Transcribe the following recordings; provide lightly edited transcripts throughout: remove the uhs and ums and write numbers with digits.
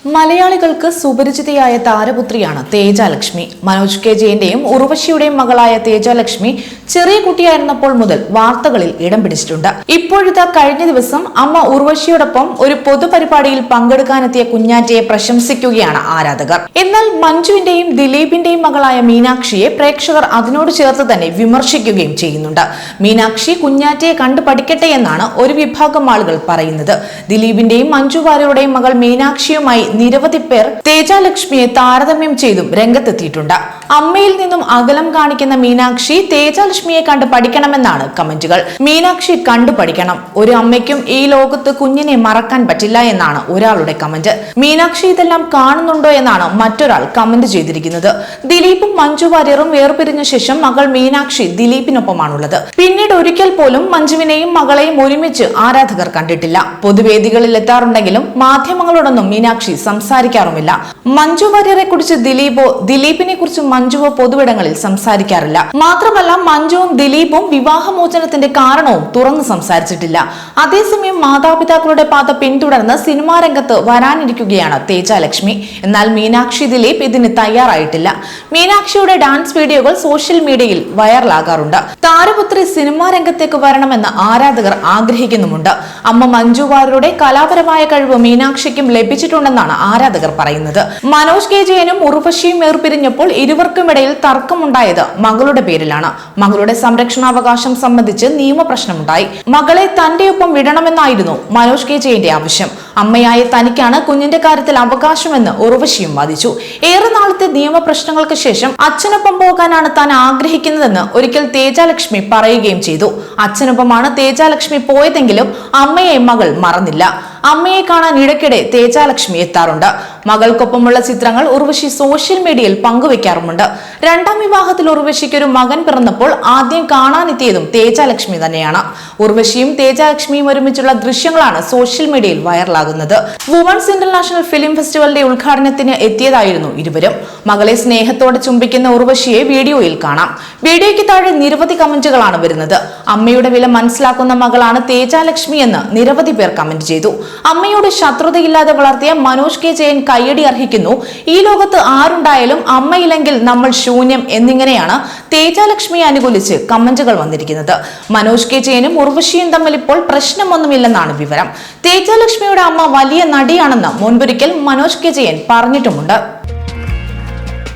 മലയാളികൾക്ക് സുപരിചിതയായ താരപുത്രിയാണ് തേജലക്ഷ്മി. മനോജ് കെ ജയന്റെയും ഉർവശിയുടെയും മകളായ തേജലക്ഷ്മി ചെറിയ കുട്ടിയായിരുന്നപ്പോൾ മുതൽ വാർത്തകളിൽ ഇടം പിടിച്ചിട്ടുണ്ട്. ഇപ്പോഴത്തെ കഴിഞ്ഞ ദിവസം അമ്മ ഉർവശിയോടൊപ്പം ഒരു പൊതുപരിപാടിയിൽ പങ്കെടുക്കാനെത്തിയ കുഞ്ഞാറ്റയെ പ്രശംസിക്കുകയാണ് ആരാധകർ. എന്നാൽ മഞ്ജുവിന്റെയും ദിലീപിന്റെയും മകളായ മീനാക്ഷിയെ പ്രേക്ഷകർ അതിനോട് ചേർത്ത് തന്നെ വിമർശിക്കുകയും ചെയ്യുന്നുണ്ട്. മീനാക്ഷി കുഞ്ഞാറ്റയെ കണ്ടു പഠിക്കട്ടെ എന്നാണ് ഒരു വിഭാഗം ആളുകൾ പറയുന്നത്. ദിലീപിന്റെയും മഞ്ജു വാര്യരുടെയും മകൾ മീനാക്ഷിയുമായി നിരവധി പേർ തേജലക്ഷ്മിയെ താരതമ്യം ചെയ്തും രംഗത്തെത്തിയിട്ടുണ്ട്. അമ്മയിൽ നിന്നും അകലം കാണിക്കുന്ന മീനാക്ഷി തേജലക്ഷ്മിയെ കണ്ടു പഠിക്കണമെന്നാണ് കമന്റുകൾ. മീനാക്ഷി കണ്ടു പഠിക്കണം, ഒരു അമ്മയ്ക്കും ഈ ലോകത്ത് കുഞ്ഞിനെ മറക്കാൻ പറ്റില്ല എന്നാണ് ഒരാളുടെ കമന്റ്. മീനാക്ഷി ഇതെല്ലാം കാണുന്നുണ്ടോ എന്നാണ് മറ്റൊരാൾ കമന്റ് ചെയ്തിരിക്കുന്നത്. ദിലീപും മഞ്ജു വാര്യറും വേർപിരിഞ്ഞ ശേഷം മകൾ മീനാക്ഷി ദിലീപിനൊപ്പമാണുള്ളത്. പിന്നീട് ഒരിക്കൽ പോലും മഞ്ജുവിനെയും മകളെയും ഒരുമിച്ച് ആരാധകർ കണ്ടിട്ടില്ല. പൊതുവേദികളിൽ എത്താറുണ്ടെങ്കിലും മാധ്യമങ്ങളോടൊന്നും മീനാക്ഷി സംസാരിക്കാറുമില്ല. മഞ്ജു വാര്യരെ കുറിച്ച് ദിലീപോ ദിലീപിനെ കുറിച്ച് മഞ്ജുവോ പൊതുവിടങ്ങളിൽ സംസാരിക്കാറില്ല. മാത്രമല്ല മഞ്ജുവും ദിലീപും വിവാഹമോചനത്തിന്റെ കാരണവും തുറന്നു സംസാരിച്ചിട്ടില്ല. അതേസമയം മാതാപിതാക്കളുടെ പാത പിന്തുടർന്ന് സിനിമാ രംഗത്ത് വരാനിരിക്കുകയാണ് തേജലക്ഷ്മി. എന്നാൽ മീനാക്ഷി ദിലീപ് ഇതിന് തയ്യാറായിട്ടില്ല. മീനാക്ഷിയുടെ ഡാൻസ് വീഡിയോകൾ സോഷ്യൽ മീഡിയയിൽ വൈറലാകാറുണ്ട്. താരപുത്രി സിനിമാ രംഗത്തേക്ക് വരണമെന്ന് ആരാധകർ ആഗ്രഹിക്കുന്നുമുണ്ട്. അമ്മ മഞ്ജു വാര്യരുടെ കലാപരമായ കഴിവ് മീനാക്ഷിക്കും ലഭിച്ചിട്ടുണ്ടെന്നാണ് ആരാധകർ പറയുന്നത്. മനോജ് കെ ജയനും ഉർവശിയും ഏർപിരിഞ്ഞപ്പോൾ ഇരുവർക്കുമിടയിൽ തർക്കമുണ്ടായത് മകളുടെ പേരിലാണ്. മകളുടെ സംരക്ഷണാവകാശം സംബന്ധിച്ച് നിയമപ്രശ്നമുണ്ടായി. മകളെ തന്റെ ഒപ്പം വിടണമെന്നായിരുന്നു മനോജ് കെ ജയന്റെ ആവശ്യം. അമ്മയായ തനിക്കാണ് കുഞ്ഞിന്റെ കാര്യത്തിൽ അവകാശമെന്ന് ഉർവശിയും വാദിച്ചു. ഏറെ നാളത്തെ നിയമപ്രശ്നങ്ങൾക്ക് ശേഷം അച്ഛനൊപ്പം പോകാനാണ് താൻ ആഗ്രഹിക്കുന്നതെന്ന് ഒരിക്കൽ തേജലക്ഷ്മി പറയുകയും ചെയ്തു. അച്ഛനൊപ്പമാണ് തേജലക്ഷ്മി പോയതെങ്കിലും അമ്മയെ മകൾ മറന്നില്ല. അമ്മയെ കാണാൻ ഇടയ്ക്കിടെ തേജലക്ഷ്മി എത്താറുണ്ട്. മകൾക്കൊപ്പമുള്ള ചിത്രങ്ങൾ ഉർവശി സോഷ്യൽ മീഡിയയിൽ പങ്കുവെക്കാറുമുണ്ട്. രണ്ടാം വിവാഹത്തിൽ ഉർവശിക്ക് ഒരു മകൻ പിറന്നപ്പോൾ ആദ്യം കാണാനെത്തിയതും തേജലക്ഷ്മി തന്നെയാണ്. ഉർവശിയും തേജലക്ഷ്മിയും ഒരുമിച്ചുള്ള ദൃശ്യങ്ങളാണ് സോഷ്യൽ മീഡിയയിൽ വൈറലാകുന്നത്. വുമൺസ് ഇന്റർനാഷണൽ ഫിലിം ഫെസ്റ്റിവലിന്റെ ഉദ്ഘാടനത്തിന് എത്തിയതായിരുന്നു ഇരുവരും. മകളെ സ്നേഹത്തോടെ ചുംബിക്കുന്ന ഉർവശിയെ വീഡിയോയിൽ കാണാം. വീഡിയോയ്ക്ക് താഴെ നിരവധി കമന്റുകളാണ് വരുന്നത്. അമ്മയുടെ വില മനസ്സിലാക്കുന്ന മകളാണ് തേജലക്ഷ്മി എന്ന് നിരവധി പേർ കമന്റ് ചെയ്തു. അമ്മയോട് ശത്രുതയില്ലാതെ വളർത്തിയ മനോജ് കെ ജയൻ കയ്യടി അർഹിക്കുന്നു. ഈ ലോകത്ത് ആരുണ്ടായാലും അമ്മയില്ലെങ്കിൽ നമ്മൾ ശൂന്യം എന്നിങ്ങനെയാണ് തേജലക്ഷ്മിയെ അനുകൂലിച്ച് കമന്റുകൾ വന്നിരിക്കുന്നത്. മനോജ് കെ ജയനും ഉർവശിയും തമ്മിൽ ഇപ്പോൾ പ്രശ്നമൊന്നുമില്ലെന്നാണ് വിവരം. തേജലക്ഷ്മിയുടെ അമ്മ വലിയ നടിയാണെന്ന് മുൻപൊരിക്കൽ മനോജ് കെ ജയൻ പറഞ്ഞിട്ടുമുണ്ട്.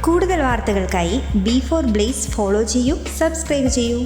കൂടുതൽ വാർത്തകൾക്കായി B4 Blaze ഫോളോ ചെയ്യൂ, സബ്സ്ക്രൈബ് ചെയ്യൂ.